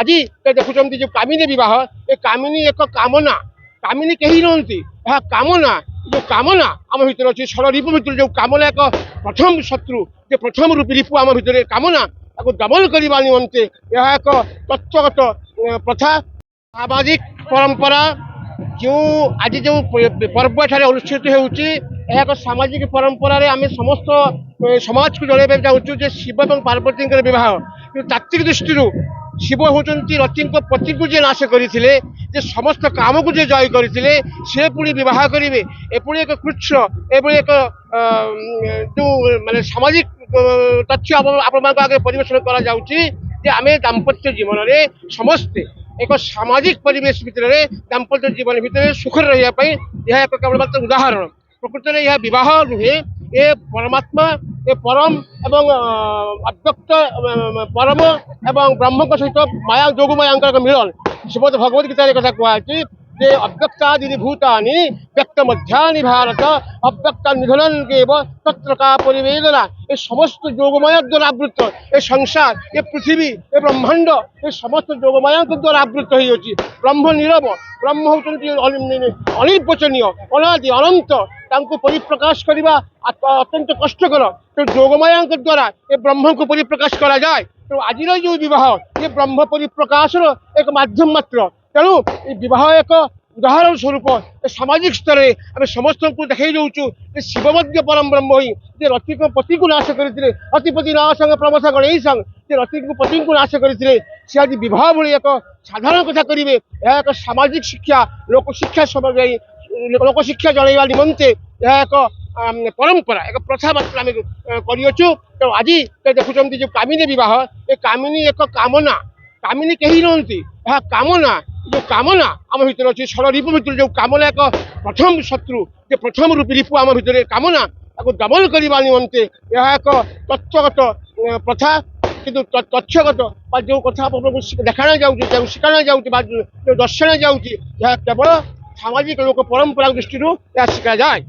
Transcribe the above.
ଆଜି ଦେଖୁଛନ୍ତି ଯୋଉ କାମିନୀ ବିବାହ, ଏ କାମିନୀ ଏକ କାମନା। କାମିନୀ କେହି ନୁହନ୍ତି, ଏହା କାମନା। ଯୋଉ କାମନା ଆମ ଭିତରେ ଅଛି, ଷଡ଼ରିପୁ ଭିତରେ ଯୋଉ କାମନା ଏକ ପ୍ରଥମ ଶତ୍ରୁ, ଯେ ପ୍ରଥମ ରିପୁ ଆମ ଭିତରେ କାମନା, ତାକୁ ଦମନ କରିବା ନିମନ୍ତେ ଏହା ଏକ ତତ୍ତ୍ୱଗତ ପ୍ରଥା, ସାମାଜିକ ପରମ୍ପରା। ଯେଉଁ ଆଜି ଯେଉଁ ପର୍ବ ଏଠାରେ ଅନୁଷ୍ଠିତ ହେଉଛି, ଏହା ଏକ ସାମାଜିକ ପରମ୍ପରାରେ ଆମେ ସମସ୍ତ ସମାଜକୁ ଜଣାଇବାକୁ ଚାହୁଁଛୁ ଯେ ଶିବ ଏବଂ ପାର୍ବତୀଙ୍କର ବିବାହ। କିନ୍ତୁ ତାତ୍ତ୍ୱିକ ଦୃଷ୍ଟିରୁ ଶିବ ହେଉଛନ୍ତି ରତିଙ୍କ ପତିଙ୍କୁ ଯେ ନାଶ କରିଥିଲେ, ଯେ ସମସ୍ତ କାମକୁ ଯେ ଜୟ କରିଥିଲେ, ସେ ପୁଣି ବିବାହ କରିବେ। ଏପରି ଏକ କୃଚ୍ଛ, ଏଭଳି ଏକ ଯେଉଁ ମାନେ ସାମାଜିକ ତଥ୍ୟ ଆପଣମାନଙ୍କ ଆଗରେ ପରିବେଷଣ କରାଯାଉଛି ଯେ ଆମେ ଦାମ୍ପତ୍ୟ ଜୀବନରେ ସମସ୍ତେ ଏକ ସାମାଜିକ ପରିବେଶ ଭିତରେ, ଦାମ୍ପତ୍ୟ ଜୀବନ ଭିତରେ ସୁଖରେ ରହିବା ପାଇଁ ଏହା ଏକ କେବଳମାତ୍ର ଉଦାହରଣ। ପ୍ରକୃତରେ ଏହା ବିବାହ ନୁହେଁ, ଏ ପରମାତ୍ମା, ଏ ପରମ ଏବଂ ଅବ୍ୟକ୍ତ ପରମ ଏବଂ ବ୍ରହ୍ମଙ୍କ ସହିତ ମାୟା ଯୋଗମାୟାଙ୍କର ଏକ ମିଳନ। ଶ୍ରୀମଦ୍ ଭଗବତ ଗୀତାରେ କଥା କୁହାଯାଇଛି ଯେ ଅବ୍ୟକ୍ତାଦିନି ଭୂତାନି ବ୍ୟକ୍ତ ମଧ୍ୟାନି ଭାରତ ଅବ୍ୟକ୍ତା ନିଧନନ୍ କେବ ତତ୍ର କା ପରିବେଦନା। ଏ ସମସ୍ତ ଯୋଗମାୟା ଦ୍ୱାରା ଆବୃତ ଏ ସଂସାର, ଏ ପୃଥିବୀ, ଏ ବ୍ରହ୍ମାଣ୍ଡ, ଏ ସମସ୍ତ ଯୋଗମାୟାଙ୍କ ଦ୍ୱାରା ଆବୃତ ହୋଇଅଛି। ବ୍ରହ୍ମ ନୀରବ, ବ୍ରହ୍ମ ହେଉଛନ୍ତି ଅନିର୍ବଚନୀୟ, ଅନାଦି ଅନନ୍ତ। ତାଙ୍କୁ ପରିପ୍ରକାଶ କରିବା ଅତ୍ୟନ୍ତ କଷ୍ଟକର। ତେଣୁ ଯୋଗମାୟାଙ୍କ ଦ୍ୱାରା ଏ ବ୍ରହ୍ମକୁ ପରିପ୍ରକାଶ କରାଯାଏ। ତେଣୁ ଆଜିର ଯେଉଁ ବିବାହ, ଏ ବ୍ରହ୍ମ ପରିପ୍ରକାଶର ଏକ ମାଧ୍ୟମ ମାତ୍ର। ତେଣୁ ଏ ବିବାହ ଏକ ଉଦାହରଣ ସ୍ୱରୂପ ଏ ସାମାଜିକ ସ୍ତରରେ ଆମେ ସମସ୍ତଙ୍କୁ ଦେଖାଇ ଦେଉଛୁ ଯେ ଶିବ ମଧ୍ୟ ପରମ ବ୍ରହ୍ମ ହୋଇ ଯେ ରତିଙ୍କ ପତିଙ୍କୁ ନାଶ କରିଥିଲେ, ରତିପତି ନାଶଙ୍କ ପ୍ରମଥ ଗଣେଇ ସଙ୍ଗ, ଯେ ରତିଙ୍କ ପତିଙ୍କୁ ନାଶ କରିଥିଲେ, ସେ ଆଜି ବିବାହ ଭଳି ଏକ ସାଧାରଣ କଥା କରିବେ। ଏହା ଏକ ସାମାଜିକ ଶିକ୍ଷା, ଲୋକଶିକ୍ଷା ଜଣାଇବା ନିମନ୍ତେ ଏହା ଏକ ପରମ୍ପରା, ଏକ ପ୍ରଥା ମାତ୍ର ଆମେ କରିଅଛୁ। ତେଣୁ ଆଜି ଦେଖୁଛନ୍ତି ଯୋଉ କାମିନୀ ବିବାହ, ଏ କାମିନୀ ଏକ କାମନା। କାମିନୀ କେହି ନୁହନ୍ତି, ଏହା କାମନା। ଯୋଉ କାମନା ଆମ ଭିତରେ ଅଛି, ଷଡ଼ରିପୁ ଭିତରେ ଯୋଉ କାମନା ଏକ ପ୍ରଥମ ଶତ୍ରୁ, ଯେ ପ୍ରଥମ ରିପୁ ଆମ ଭିତରେ କାମନା, ତାକୁ ଦମନ କରିବା ନିମନ୍ତେ ଏହା ଏକ ତତ୍ତ୍ୱଗତ ପ୍ରଥା। କିନ୍ତୁ ତଥ୍ୟଗତ ବା ଯେଉଁ କଥା ଆପଣଙ୍କୁ ଦେଖାଣା ଯାଉଛି, ଯେଉଁ ଶିଖାଣା ଯାଉଛି ବା ଯେଉଁ ଦର୍ଶାଣା ଯାଉଛି, ଏହା କେବଳ ସାମାଜିକ ଲୋକ ପରମ୍ପରା ଦୃଷ୍ଟିରୁ ଏହା ଶିଖାଯାଏ।